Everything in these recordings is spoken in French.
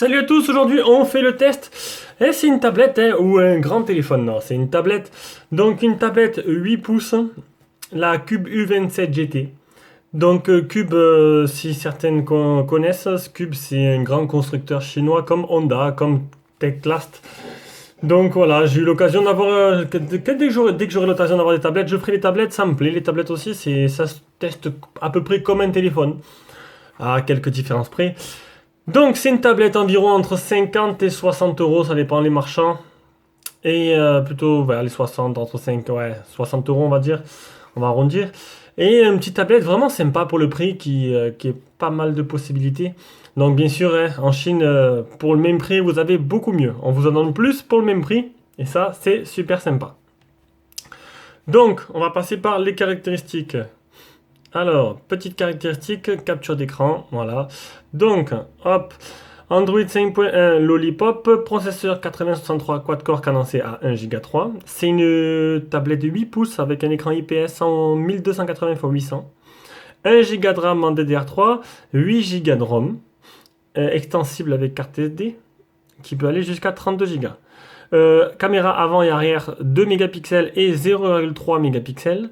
Salut à tous, aujourd'hui on fait le test. Et c'est une tablette ou un grand téléphone, non, c'est une tablette. Donc une tablette 8 pouces, la Cube U27 GT. Donc Cube, si certaines connaissent, Cube c'est un grand constructeur chinois comme Honda, comme Techlast. Donc voilà, j'ai eu l'occasion d'avoir, dès que j'aurai l'occasion d'avoir des tablettes, je ferai les tablettes, ça me plaît. Les tablettes aussi, ça se teste à peu près comme un téléphone, à quelques différences près. Donc c'est une tablette environ entre 50 et 60 euros, ça dépend les marchands. Et plutôt vers les 60, entre 5, ouais, 60 euros on va dire, on va arrondir. Et une petite tablette vraiment sympa pour le prix qui est pas mal de possibilités. Donc bien sûr, hein, en Chine, pour le même prix, vous avez beaucoup mieux. On vous en donne plus pour le même prix. Et ça, c'est super sympa. Donc, on va passer par les caractéristiques. Alors, petite caractéristique, capture d'écran, voilà. Donc, hop, Android 5.1 Lollipop, processeur 8063 quad-core cadencé à 1 Go 3. C'est une tablette de 8 pouces avec un écran IPS en 1280 x 800. 1 Go de RAM en DDR3, 8 Go de ROM, extensible avec carte SD, qui peut aller jusqu'à 32 Go. Caméra avant et arrière 2 mégapixels et 0,3 mégapixels.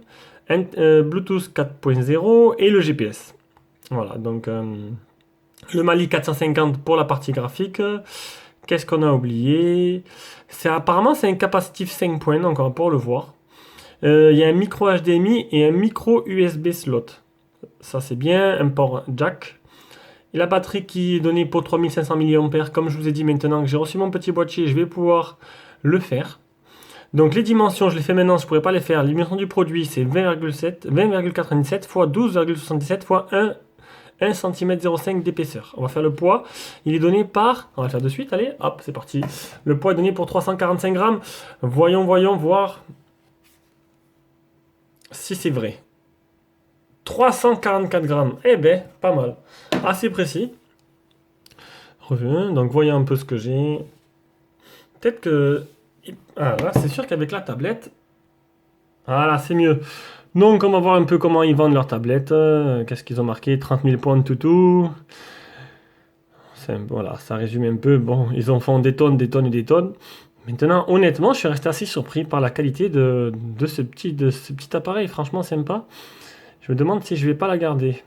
Bluetooth 4.0 et le GPS. Voilà, donc le Mali 450 pour la partie graphique. Qu'est-ce qu'on a oublié? Apparemment c'est un capacitif 5 points, donc on va pouvoir le voir. Il y a un micro HDMI et un micro USB slot. Ça c'est bien, un port jack. Et la batterie qui est donnée pour 3500 mAh, comme je vous ai dit maintenant que j'ai reçu mon petit boîtier, je vais pouvoir le faire. Donc les dimensions, je les fais maintenant, je ne pourrais pas les faire. Les dimensions du produit, c'est 20,97 x 12,77 x 1 cm 05 d'épaisseur. On va faire le poids. Il est donné par... On va le faire de suite, allez, hop, c'est parti. Le poids est donné pour 345 grammes. Voyons, voir si c'est vrai. 344 grammes. Eh ben, pas mal. Assez précis. Revenons, donc voyons un peu ce que j'ai. Peut-être que... Ah là, c'est sûr qu'avec la tablette... Voilà, c'est mieux. Donc, on va voir un peu comment ils vendent leur tablette. Qu'est-ce qu'ils ont marqué? 30 000 points de toutou. Voilà, ça résume un peu. Bon, ils en font des tonnes, des tonnes et des tonnes. Maintenant, honnêtement, je suis resté assez surpris par la qualité de ce petit appareil. Franchement, sympa. Je me demande si je vais pas la garder.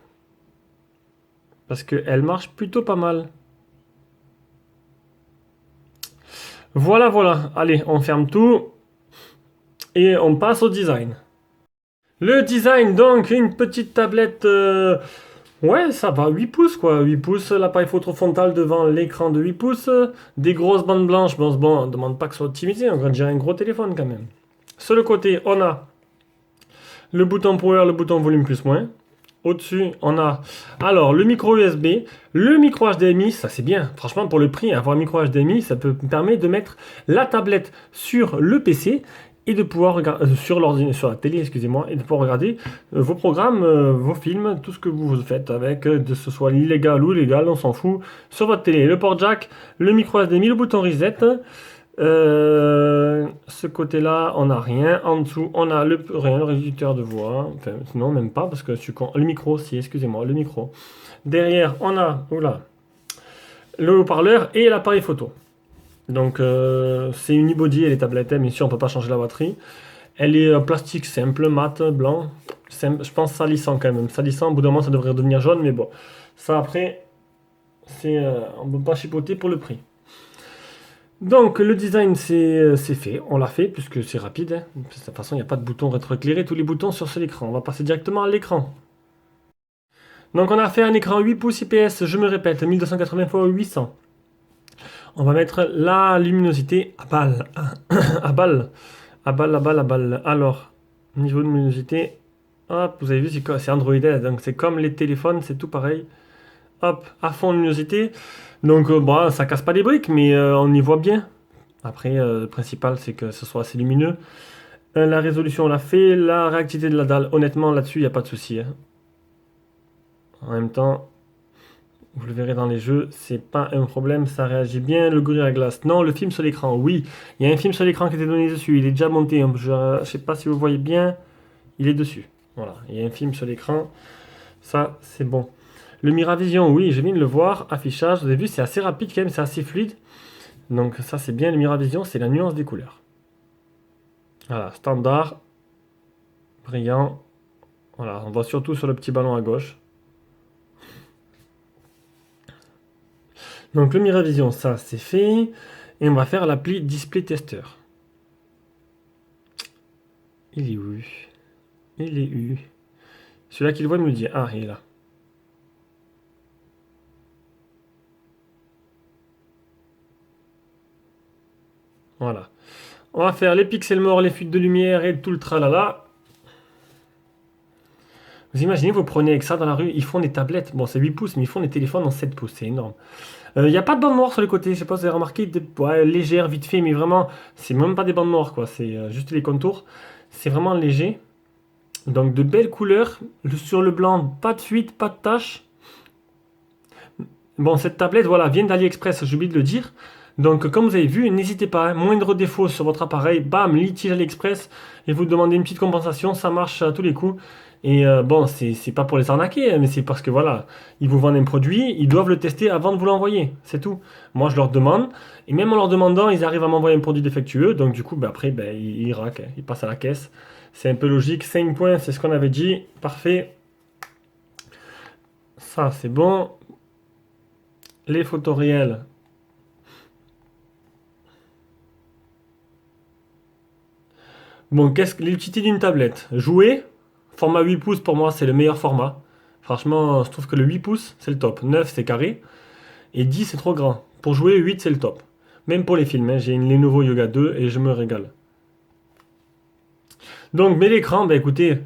Parce qu'elle marche plutôt pas mal. Voilà, voilà. Allez, on ferme tout. Et on passe au design. Le design, donc, une petite tablette... Ouais, ça va, 8 pouces quoi, 8 pouces, l'appareil photo frontal devant l'écran de 8 pouces, des grosses bandes blanches, bon, on ne demande pas que ce soit optimisé, on va dire un gros téléphone quand même. Sur le côté, on a le bouton power, le bouton volume plus moins. Au-dessus, on a alors le micro USB, le micro HDMI, ça c'est bien. Franchement, pour le prix, avoir un micro HDMI, ça peut me permettre de mettre la tablette sur le PC et de pouvoir regarder sur la télé, excusez-moi, et de pouvoir regarder vos programmes, vos films, tout ce que vous faites avec, que ce soit illégal ou légal, on s'en fout, sur votre télé. Le port jack, le micro HDMI, le bouton reset. Ce côté-là, on n'a rien. En dessous, on a rien, le réducteur de voix. Enfin, non, même pas, parce que le micro, si, excusez-moi, le micro. Derrière, on a le haut-parleur et l'appareil photo. Donc, c'est une e-body, elle est tablette, mais sûr, on ne peut pas changer la batterie. Elle est plastique simple, mat, blanc. Je pense salissant quand même. Salissant, au bout d'un moment, ça devrait devenir jaune, mais bon. Ça, après, on ne peut pas chipoter pour le prix. Donc le design c'est fait, on l'a fait puisque c'est rapide. Hein. De toute façon il n'y a pas de bouton rétroéclairé, tous les boutons sur seul écran. On va passer directement à l'écran. Donc on a fait un écran 8 pouces IPS, je me répète, 1280 x 800. On va mettre la luminosité à balle. à balle. À balle, à balle, à balle. Alors, niveau de luminosité, hop, vous avez vu c'est Android, donc c'est comme les téléphones, c'est tout pareil. Hop, à fond de luminosité. Donc, bon, ça casse pas les briques, mais on y voit bien. Après, le principal, c'est que ce soit assez lumineux. La résolution, on l'a fait. La réactivité de la dalle, honnêtement, là-dessus, il n'y a pas de souci. Hein. En même temps, vous le verrez dans les jeux, c'est pas un problème, ça réagit bien. Le Gorilla Glass, non. Le film sur l'écran, oui. Il y a un film sur l'écran qui était donné dessus. Il est déjà monté. Je ne sais pas si vous voyez bien. Il est dessus. Voilà, il y a un film sur l'écran. Ça, c'est bon. Le Miravision, oui, je viens de le voir. Affichage, vous avez vu, c'est assez rapide quand même, c'est assez fluide. Donc ça c'est bien, le Miravision, c'est la nuance des couleurs. Voilà, standard, brillant. Voilà, on voit surtout sur le petit ballon à gauche. Donc le Miravision, ça c'est fait. Et on va faire l'appli Display Tester. Il est où? Il est où? Celui-là qui le voit me le dit. Ah, il est là. Voilà. On va faire les pixels morts, les fuites de lumière et tout le tralala. Vous imaginez, vous prenez avec ça dans la rue, ils font des tablettes. Bon, c'est 8 pouces, mais ils font des téléphones en 7 pouces. C'est énorme. Il n'y a pas de bande noire sur les côtés. Je sais pas si vous avez remarqué. Ouais, légère, vite fait, mais vraiment, c'est même pas des bandes noires, quoi. C'est juste les contours. C'est vraiment léger. Donc, de belles couleurs. Sur le blanc, pas de fuite, pas de tache. Bon, cette tablette, voilà, vient d'AliExpress, j'ai oublié de le dire. Donc, comme vous avez vu, n'hésitez pas, hein, moindre défaut sur votre appareil, bam, litige AliExpress, et vous demandez une petite compensation, ça marche à tous les coups. Et bon, c'est pas pour les arnaquer, hein, mais c'est parce que voilà, ils vous vendent un produit, ils doivent le tester avant de vous l'envoyer, c'est tout. Moi, je leur demande, et même en leur demandant, ils arrivent à m'envoyer un produit défectueux, donc du coup, ben, après, ben, ils raquent, hein, ils passent à la caisse. C'est un peu logique, 5 points, c'est ce qu'on avait dit, parfait. Ça, c'est bon. Les photos réelles. Bon, qu'est-ce que l'utilité d'une tablette? Jouer, format 8 pouces pour moi c'est le meilleur format. Franchement, je trouve que le 8 pouces c'est le top. 9 c'est carré et 10 c'est trop grand. Pour jouer, 8 c'est le top. Même pour les films, hein, j'ai une Lenovo Yoga 2 et je me régale. Donc, mais l'écran, bah écoutez,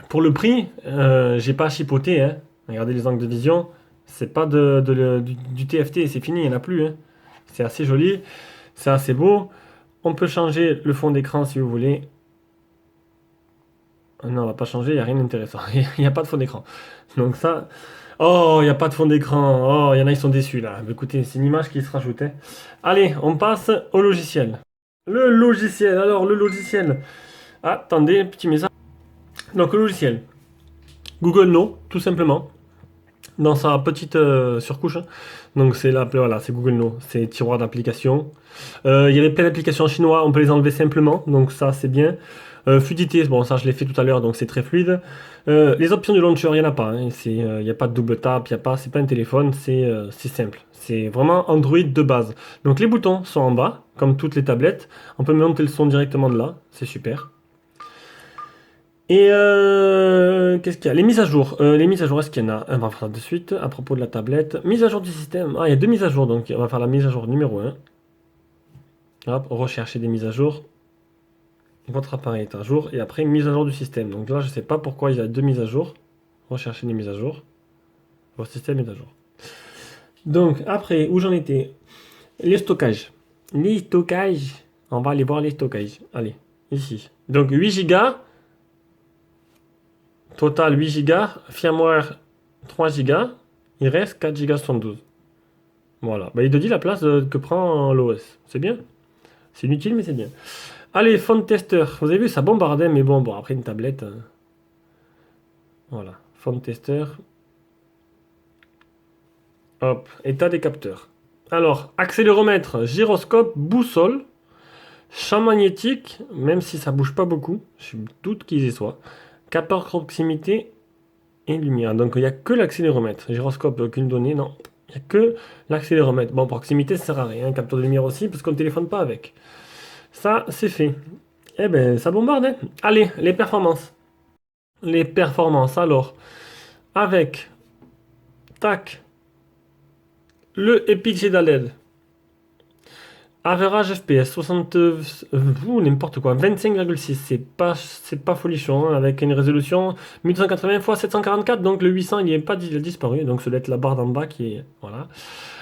pour le prix, j'ai pas chipoté. Hein. Regardez les angles de vision, c'est pas du TFT, c'est fini, il n'y en a plus. Hein. C'est assez joli, c'est assez beau. On peut changer le fond d'écran si vous voulez. Non, on va pas changer, il n'y a rien d'intéressant. Il n'y a pas de fond d'écran. Donc ça... Oh, il n'y a pas de fond d'écran. Oh, il y en a, ils sont déçus là. Mais écoutez, c'est une image qui se rajoutait. Allez, on passe au logiciel. Le logiciel, alors le logiciel. Attendez, petit message. Donc le logiciel. Google No, tout simplement. Dans sa petite surcouche. Donc c'est là, voilà, c'est Google No. C'est tiroir d'applications. Il y avait plein d'applications en chinois, on peut les enlever simplement. Donc ça, c'est bien. Fluidité, bon ça je l'ai fait tout à l'heure donc c'est très fluide. Les options du launcher, il n'y en a pas. Hein. Il n'y a pas de double tap, c'est pas un téléphone, c'est simple. C'est vraiment Android de base. Donc les boutons sont en bas, comme toutes les tablettes. On peut monter le son directement de là, c'est super. Et qu'est-ce qu'il y a? Les mises à jour. Les mises à jour, est-ce qu'il y en a? On va faire ça de suite à propos de la tablette. Mise à jour du système. Ah, il y a deux mises à jour donc on va faire la mise à jour numéro 1. Hop, rechercher des mises à jour. Votre appareil est à jour et après mise à jour du système. Donc là, je ne sais pas pourquoi il y a deux mises à jour. Rechercher les mises à jour. Votre système est à jour. Donc après, où j'en étais? Les stockages. Les stockages. On va aller voir les stockages. Allez, ici. Donc 8 Go. Total 8 Go. Firmware 3 Go. Il reste 4 Go 72. Voilà. Bah, il te dit la place que prend l'OS. C'est bien. C'est inutile, mais c'est bien. Allez, phone tester. Vous avez vu, ça bombardait, mais bon, après une tablette. Voilà, phone tester. Hop, état des capteurs. Alors, accéléromètre, gyroscope, boussole, champ magnétique, même si ça bouge pas beaucoup, je doute qu'ils y soient. Capteur proximité et lumière. Donc il n'y a que l'accéléromètre. Gyroscope, aucune donnée, non. Il n'y a que l'accéléromètre. Bon, proximité, ça sert à rien. Capteur de lumière aussi, parce qu'on ne téléphone pas avec. Ça, c'est fait. Eh ben, ça bombarde, hein. Allez, les performances. Les performances, alors. Avec, tac, le Epic Cedar LED. Average FPS, 60... n'importe quoi, 25,6. C'est pas folichon, hein, avec une résolution 1280 x 744. Donc le 800, il a disparu. Donc ça doit être la barre d'en bas qui est... Voilà.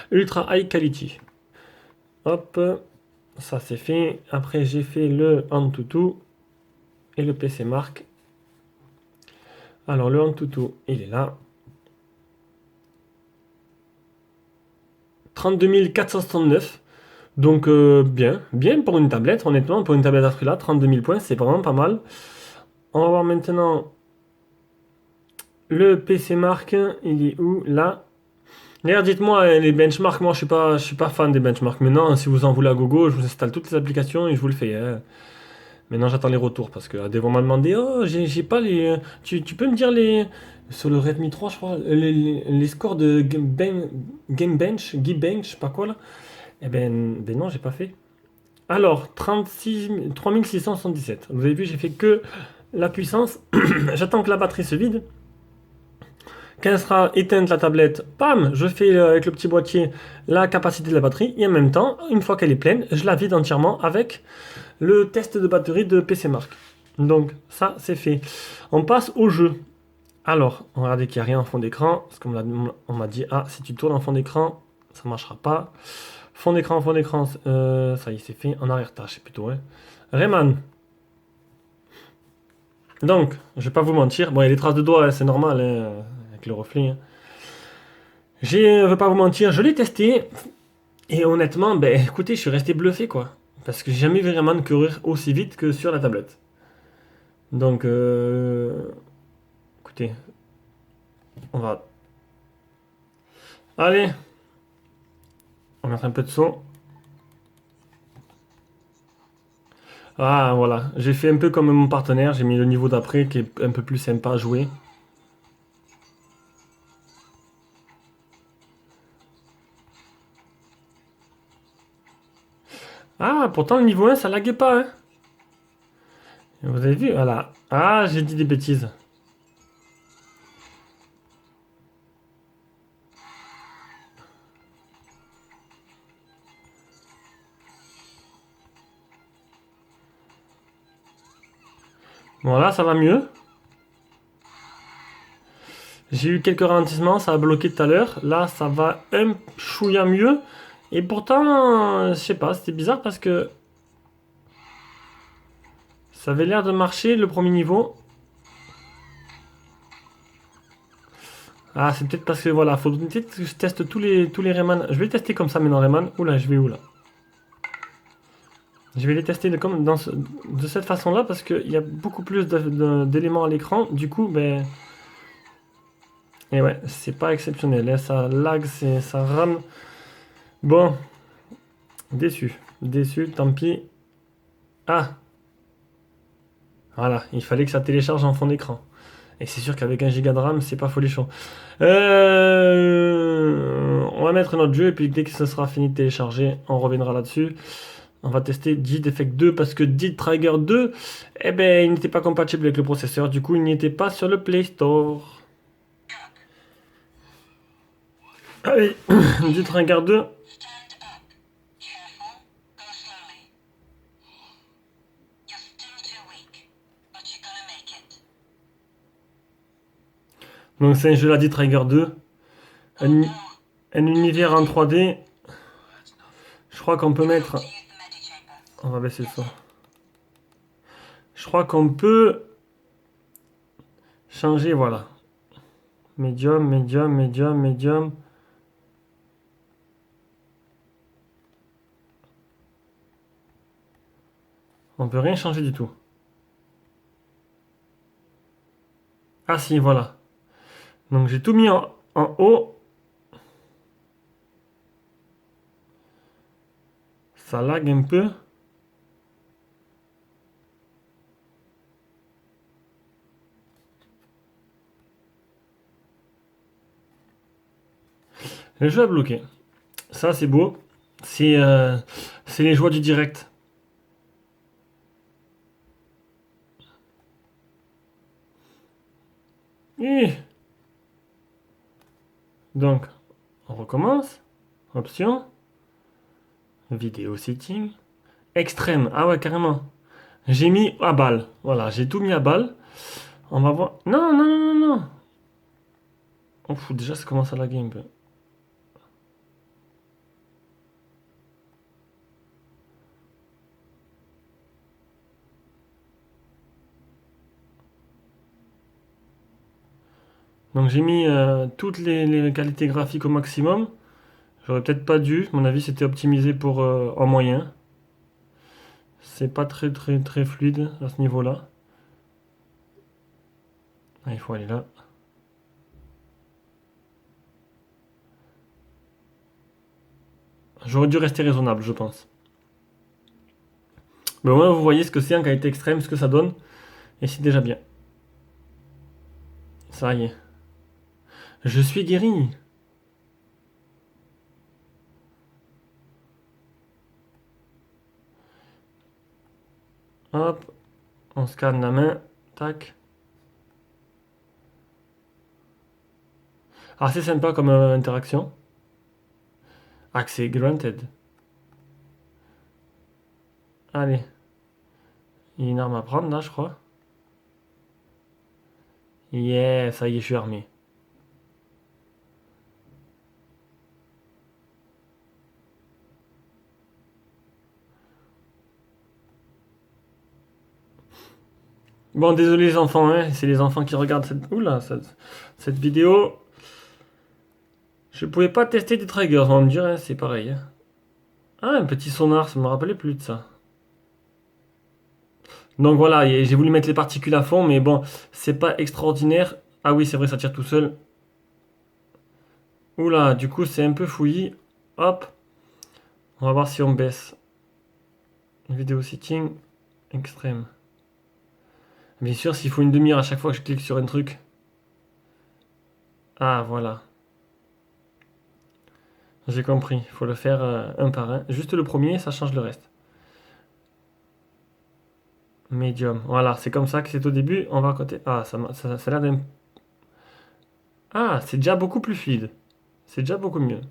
Ultra High Quality. Hop. Ça c'est fait. Après j'ai fait le Antutu et le PC Mark. Alors le Antutu, il est là. 32 469. Donc bien pour une tablette, honnêtement, pour une tablette à ce prix-là, 32 000 points, c'est vraiment pas mal. On va voir maintenant Le PC Mark, il est où? Là. D'ailleurs, dites-moi les benchmarks. Moi, je suis pas fan des benchmarks. Maintenant, si vous en voulez à gogo, je vous installe toutes les applications et je vous le fais, hein. Maintenant, j'attends les retours parce que Adèle m'a demandé, oh, j'ai pas les. Tu peux me dire les. Sur le Redmi 3, je crois, les scores de Geekbench, je sais pas quoi là. Ben non, j'ai pas fait. Alors, 3677. Vous avez vu, j'ai fait que la puissance. J'attends que la batterie se vide. Quand elle sera éteinte la tablette, bam, je fais avec le petit boîtier la capacité de la batterie. Et en même temps, une fois qu'elle est pleine, je la vide entièrement avec le test de batterie de PC Mark. Donc ça, c'est fait. On passe au jeu. Alors, on regarde qu'il n'y a rien en fond d'écran. Parce qu'on m'a dit, ah, si tu tournes en fond d'écran, ça ne marchera pas. Fond d'écran, ça y est, c'est fait. En arrière-tâche, plutôt, ouais. Rayman. Donc, je vais pas vous mentir. Bon, il y a des traces de doigts, hein, c'est normal, hein, avec le reflet, hein. Je vais pas vous mentir, je l'ai testé. Et honnêtement, ben écoutez, je suis resté bluffé, quoi. Parce que j'ai jamais vu Rayman courir aussi vite que sur la tablette. Donc, écoutez, on va. Allez, on va mettre un peu de son. Ah, voilà. J'ai fait un peu comme mon partenaire. J'ai mis le niveau d'après qui est un peu plus sympa à jouer. Ah, pourtant le niveau 1, ça laguait pas, hein. Vous avez vu? Voilà. Ah, j'ai dit des bêtises. Voilà, ça va mieux. J'ai eu quelques ralentissements, ça a bloqué tout à l'heure. Là, ça va un chouïa mieux. Et pourtant, je sais pas, c'était bizarre parce que ça avait l'air de marcher le premier niveau. Ah, c'est peut-être parce que voilà, faut peut-être que je teste tous les Rayman. Je vais les tester comme ça maintenant, Rayman. Oula, je vais où là? Je vais les tester de cette façon-là parce qu'il y a beaucoup plus d'éléments à l'écran. Du coup, ben. Et ouais, c'est pas exceptionnel, hein. Ça lag, ça rame. Bon, déçu. Déçu, tant pis. Ah, voilà, il fallait que ça télécharge en fond d'écran. Et c'est sûr qu'avec 1 Go de RAM, c'est pas folichon. On va mettre notre jeu et puis dès que ça sera fini de télécharger, on reviendra là-dessus. On va tester Dit Effect 2 parce que Dit Trigger 2, eh ben, il n'était pas compatible avec le processeur. Du coup, il n'était pas sur le Play Store. Allez, Dit Trigger 2. Donc c'est un jeu là, Dit Trigger 2. Un, un univers en 3D. Je crois qu'on peut mettre. On va baisser le son. Je crois qu'on peut changer, voilà. Medium, medium, medium, medium. On peut rien changer du tout. Ah si, voilà. Donc j'ai tout mis en haut. Ça lag un peu. Le jeu a bloqué. Ça c'est beau. C'est c'est les joies du direct. Et donc, on recommence. Option. Vidéo setting. Extrême. Ah ouais, carrément. J'ai mis à balle. Voilà, j'ai tout mis à balle. On va voir. Non, non, non, non, non. Oh, déjà, ça commence à laguer un peu. Donc j'ai mis toutes les qualités graphiques au maximum. J'aurais peut-être pas dû. À mon avis, c'était optimisé pour en moyen. C'est pas très très très fluide à ce niveau-là. Ah, il faut aller là. J'aurais dû rester raisonnable, je pense. Mais au moins, vous voyez ce que c'est en qualité extrême, ce que ça donne. Et c'est déjà bien. Ça y est. Je suis guéri. Hop, on scanne la main. Tac. Ah, c'est sympa comme interaction. Accès granted. Allez. Il y a une arme à prendre là, je crois. Yeah, ça y est, je suis armé. Bon, désolé les enfants, hein, c'est les enfants qui regardent cette vidéo. Je pouvais pas tester des triggers, on va me dire, hein, c'est pareil, hein. Ah, un petit sonar, ça me rappelait plus de ça. Donc voilà, j'ai voulu mettre les particules à fond, mais bon, c'est pas extraordinaire. Ah oui, c'est vrai, ça tire tout seul. Oula, du coup, c'est un peu fouillis. Hop, on va voir si on baisse. Vidéo setting, extrême. Bien sûr, s'il faut une demi-heure à chaque fois que je clique sur un truc. Ah, voilà. J'ai compris. Il faut le faire un par un. Juste le premier, ça change le reste. Medium. Voilà, c'est comme ça que c'est au début. On va à côté. Ah, ça a l'air d'un. Ah, c'est déjà beaucoup plus fluide. C'est déjà beaucoup mieux.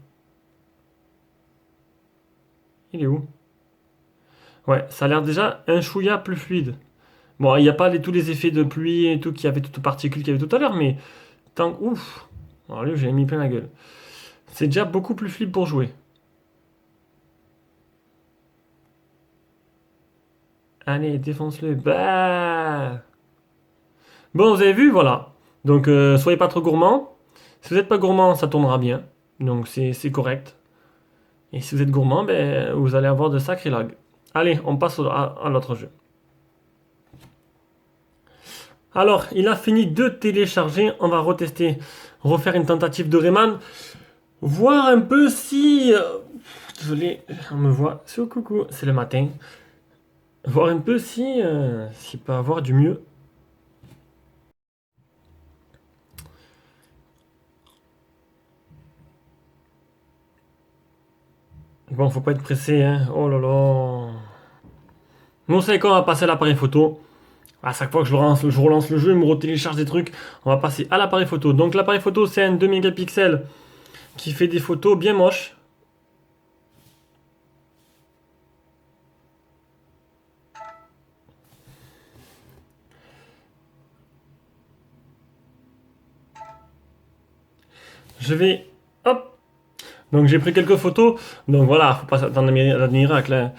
Il est où? Ouais, ça a l'air déjà un chouïa plus fluide. Bon, il n'y a pas tous les effets de pluie et tout, qu'il y avait toutes les particules qu'il y avait tout à l'heure, mais tant. Ouf! Alors lui, j'ai mis plein la gueule. C'est déjà beaucoup plus fluide pour jouer. Allez, défonce-le. Bah! Bon, vous avez vu, voilà. Donc, soyez pas trop gourmand. Si vous n'êtes pas gourmand, ça tournera bien. Donc, c'est correct. Et si vous êtes gourmand, ben, vous allez avoir de sacrés lags. Allez, on passe à l'autre jeu. Alors, il a fini de télécharger. On va retester, refaire une tentative de Rayman. Voir un peu si. Désolé, on me voit. C'est coucou, c'est le matin. Voir un peu si. S'il peut avoir du mieux. Bon, faut pas être pressé, hein. Oh là là. Nous, on sait quand on va passer à l'appareil photo. À chaque fois que je relance le jeu, il me retélécharge des trucs. On va passer à l'appareil photo. Donc, l'appareil photo, c'est un 2 mégapixels qui fait des photos bien moches. Je vais. Hop! Donc, j'ai pris quelques photos. Donc, voilà, faut pas s'attendre à des miracles, hein.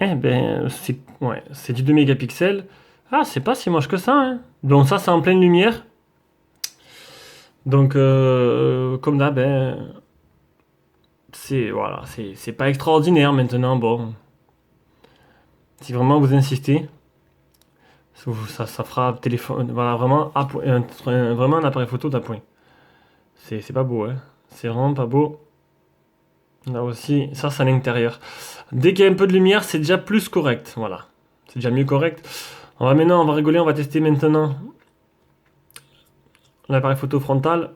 Eh ben, c'est ouais, c'est du 2 mégapixels. Ah, c'est pas si moche que ça, hein. Donc, ça, c'est en pleine lumière. Donc, comme d'hab, ben, c'est voilà, c'est pas extraordinaire maintenant. Bon, si vraiment vous insistez, ça fera téléphone. Voilà, vraiment, vraiment un appareil photo d'appoint. C'est pas beau, hein. C'est vraiment pas beau. Là aussi, ça, c'est à l'intérieur. Dès qu'il y a un peu de lumière, c'est déjà plus correct. Voilà. C'est déjà mieux correct. On va rigoler, on va tester maintenant l'appareil photo frontal.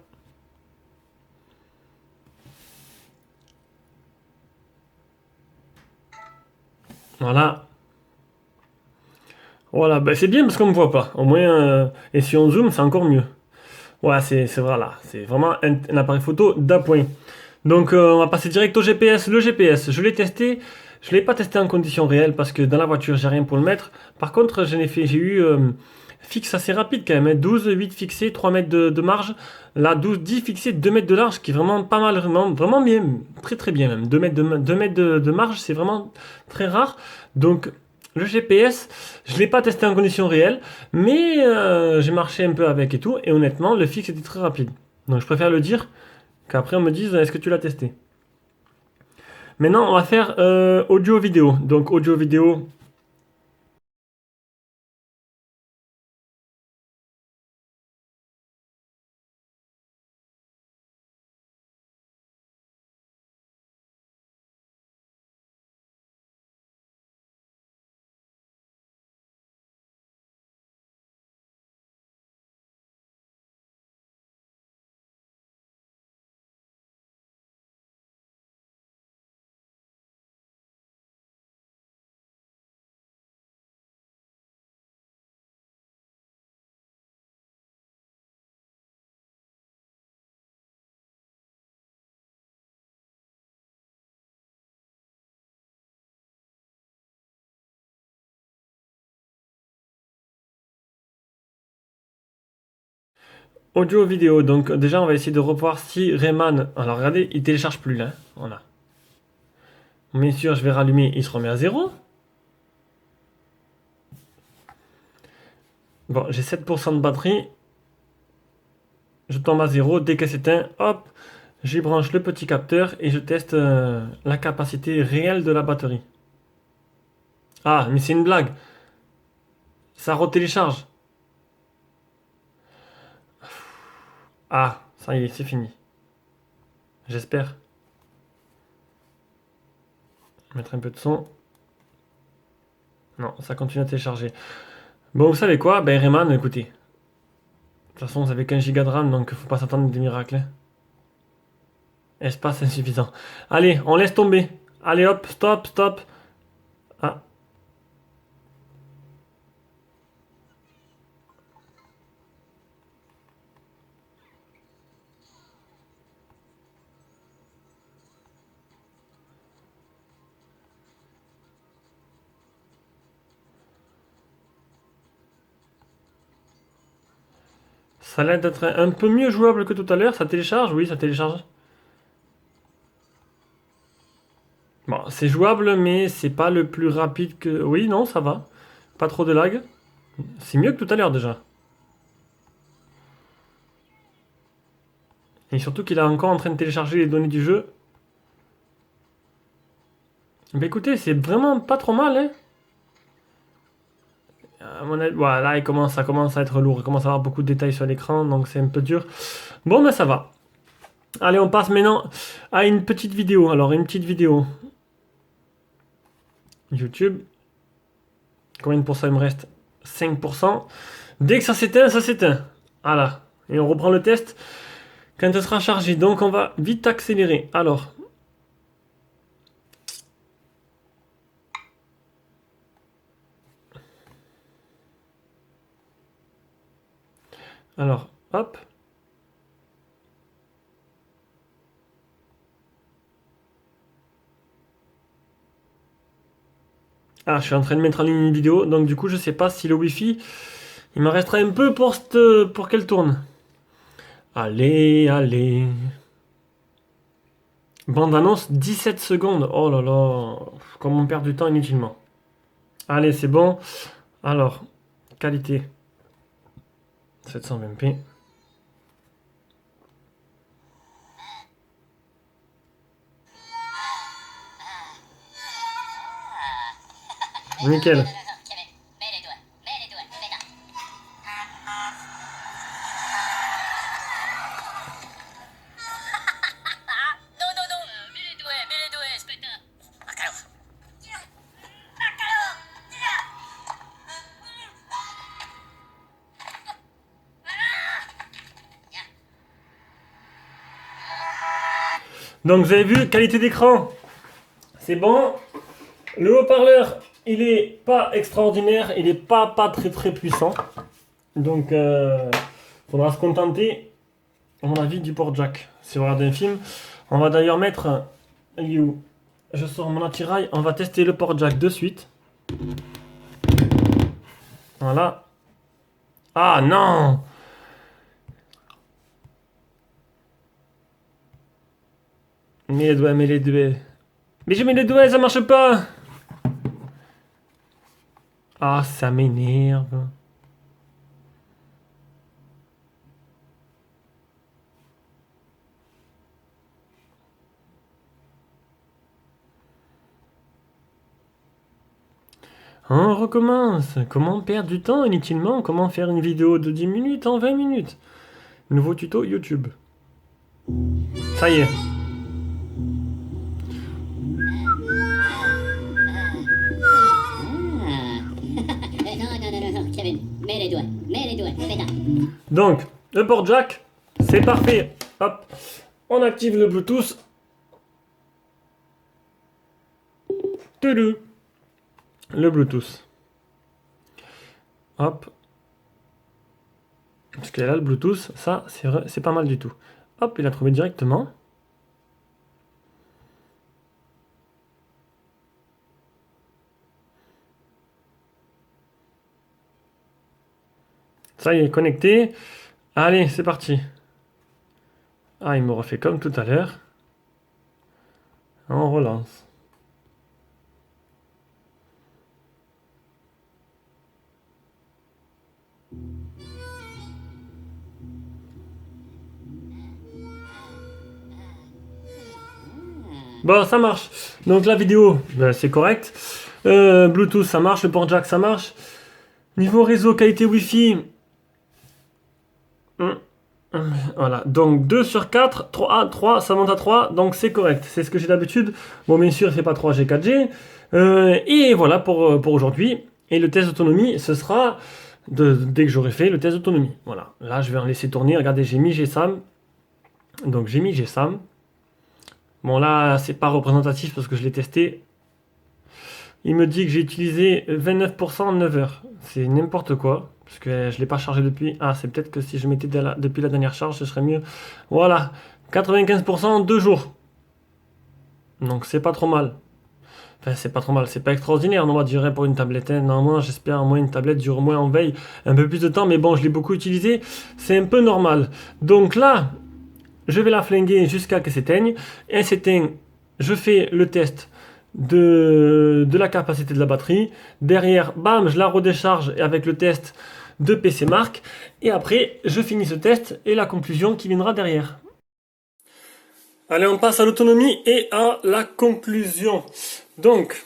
Voilà. Voilà, bah, c'est bien parce qu'on me voit pas. Au moins, et si on zoome, c'est encore mieux. Ouais, c'est voilà. C'est vraiment un appareil photo d'appoint. Donc, on va passer direct au GPS. Le GPS, je l'ai testé. Je l'ai pas testé en conditions réelles parce que dans la voiture, j'ai rien pour le mettre. Par contre, j'ai eu fixe assez rapide quand même, hein. 12, 8 fixés, 3 mètres de marge. Là, 12, 10 fixés, 2 mètres de large, qui est vraiment pas mal, vraiment, vraiment bien, très très bien même. 2 mètres de marge, c'est vraiment très rare. Donc, le GPS, je ne l'ai pas testé en conditions réelles, mais j'ai marché un peu avec et tout, et honnêtement, le fixe était très rapide. Donc, je préfère le dire qu'après on me dise est-ce que tu l'as testé. Maintenant, on va faire audio-vidéo. Donc, audio-vidéo, Audio vidéo. Donc déjà, on va essayer de revoir si Rayman... Alors regardez, il télécharge plus là. Voilà. Bien sûr, je vais rallumer, il se remet à 0. Bon, j'ai 7% de batterie. Je tombe à 0. Dès qu'elle s'éteint, hop, j'y branche le petit capteur et je teste la capacité réelle de la batterie. Ah, mais c'est une blague. Ça retélécharge. Ah, ça y est, c'est fini. J'espère. Mettre un peu de son. Non, ça continue à télécharger. Bon, vous savez quoi? Ben Rayman, écoutez. De toute façon, vous avez qu'un giga de RAM, donc faut pas s'attendre à des miracles, hein. Espace insuffisant. Allez, on laisse tomber. Allez hop, stop, stop. Ah, ça a l'air d'être un peu mieux jouable que tout à l'heure. Ça télécharge? Oui, ça télécharge. Bon, c'est jouable, mais c'est pas le plus rapide que... Oui, non, ça va. Pas trop de lag. C'est mieux que tout à l'heure déjà. Et surtout qu'il est encore en train de télécharger les données du jeu. Bah écoutez, c'est vraiment pas trop mal, hein. Voilà, ça commence à être lourd. Il commence à avoir beaucoup de détails sur l'écran, donc c'est un peu dur. Bon, ben ça va. Allez, on passe maintenant à une petite vidéo. Alors, une petite vidéo. YouTube. Combien de pourcents il me reste? 5%. Dès que ça s'éteint, ça s'éteint. Voilà. Et on reprend le test quand ce sera chargé. Donc, on va vite accélérer. Alors, hop. Ah, je suis en train de mettre en ligne une vidéo, donc du coup, je sais pas si le Wi-Fi, il me restera un peu pour qu'elle tourne. Allez, allez. Bande-annonce, 17 secondes. Oh là là, comment on perd du temps inutilement. Allez, c'est bon. Alors, qualité, 720p. Nickel. Donc vous avez vu, qualité d'écran, c'est bon. Le haut-parleur, il est pas extraordinaire, il est pas très très puissant. Donc faudra se contenter, à mon avis, du port jack. Si vous regardez un film, on va d'ailleurs mettre... Je sors mon attirail, on va tester le port jack de suite. Voilà. Ah non! Mets les doigts, mets les doigts. Mais je mets les doigts, ça marche pas! Ah, ça m'énerve. On recommence. Comment perdre du temps inutilement? Comment faire une vidéo de 10 minutes en 20 minutes? Nouveau tuto YouTube. Ça y est. Donc, le port jack, c'est parfait. Hop, on active le Bluetooth. Toulou. Le Bluetooth. Hop. Parce que là, le Bluetooth, ça, c'est pas mal du tout. Hop, il a trouvé directement. Ça y est, connecté. Allez, c'est parti. Ah, il me refait comme tout à l'heure. On relance. Bon, ça marche. Donc la vidéo, ben, c'est correct. Bluetooth, ça marche. Le port jack, ça marche. Niveau réseau, qualité Wi-Fi. hum, Voilà. Donc 2 sur 4, 3, ça monte à 3. Donc c'est correct. C'est ce que j'ai d'habitude. Bon, bien sûr, il fait pas 3G, 4G. Et voilà pour aujourd'hui. Et le test d'autonomie, ce sera dès que j'aurai fait le test d'autonomie. Voilà. Là, je vais en laisser tourner. Regardez, j'ai mis GSAM. Donc j'ai mis GSAM. Bon, là, c'est pas représentatif parce que je l'ai testé. Il me dit que j'ai utilisé 29% en 9 heures. C'est n'importe quoi. Parce que je ne l'ai pas chargé depuis. Ah, c'est peut-être que si je mettais depuis la dernière charge, ce serait mieux. Voilà. 95% en 2 jours. Donc c'est pas trop mal. Enfin, c'est pas trop mal. C'est pas extraordinaire, on va dire, pour une tablette. Hein. Normalement, j'espère au moins une tablette dure au moins en veille un peu plus de temps. Mais bon, je l'ai beaucoup utilisé. C'est un peu normal. Donc là, je vais la flinguer jusqu'à qu'elle s'éteigne. Elle s'éteint. Je fais le test de la capacité de la batterie. Derrière, bam, je la redécharge avec le test de PC Mark. Et après, je finis ce test et la conclusion qui viendra derrière. Allez, on passe à l'autonomie et à la conclusion. Donc,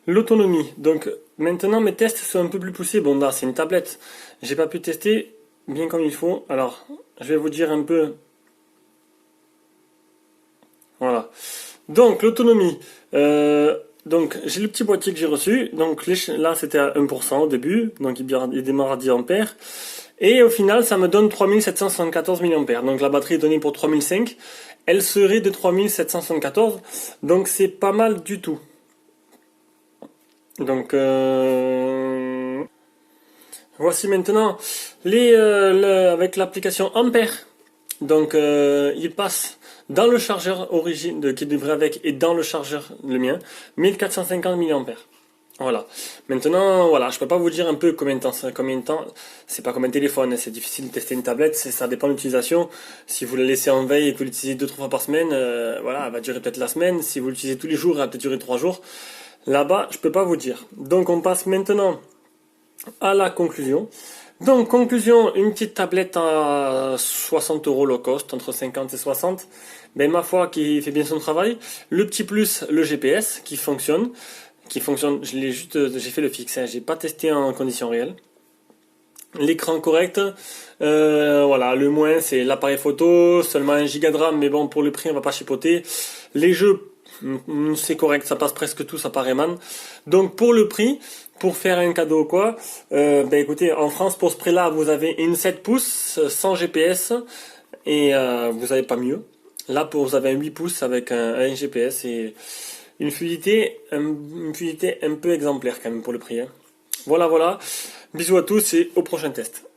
l'autonomie. Donc, maintenant, mes tests sont un peu plus poussés. Bon, là, c'est une tablette. J'ai pas pu tester bien comme il faut. Alors, je vais vous dire un peu. Voilà. Donc, l'autonomie. Donc, j'ai le petit boîtier que j'ai reçu. Donc, là, c'était à 1% au début. Donc, il démarre à 10 ampères. Et au final, ça me donne 3774 mAh. Donc, la batterie est donnée pour 3005. Elle serait de 3774. Donc, c'est pas mal du tout. Donc, voici maintenant avec l'application Ampère. Donc, il passe dans le chargeur qui devrait avec et dans le chargeur, le mien, 1450 mAh. Voilà. Maintenant, voilà, je peux pas vous dire un peu combien de temps, c'est pas comme un téléphone, hein, c'est difficile de tester une tablette, ça dépend de l'utilisation. Si vous la laissez en veille et que vous l'utilisez 2-3 fois par semaine, voilà, elle va durer peut-être la semaine. Si vous l'utilisez tous les jours, elle va peut-être durer 3 jours. Là-bas, je peux pas vous dire. Donc, on passe maintenant à la conclusion. Donc, conclusion, une petite tablette à 60 € low cost, entre 50 et 60. Ben, ma foi, qui fait bien son travail. Le petit plus, le GPS, qui fonctionne. J'ai fait le fixe, hein, j'ai pas testé en conditions réelles. L'écran correct, voilà, le moins c'est l'appareil photo, seulement 1 Go de RAM, mais bon, pour le prix, on va pas chipoter. Les jeux, c'est correct, ça passe presque tout, ça paraît man. Donc, pour le prix, pour faire un cadeau ou quoi, ben écoutez, en France, pour ce prix-là, vous avez une 7 pouces sans GPS et vous avez pas mieux. Là, vous avez un 8 pouces avec un GPS et une fluidité un peu exemplaire quand même pour le prix. Hein. Voilà, voilà. Bisous à tous et au prochain test.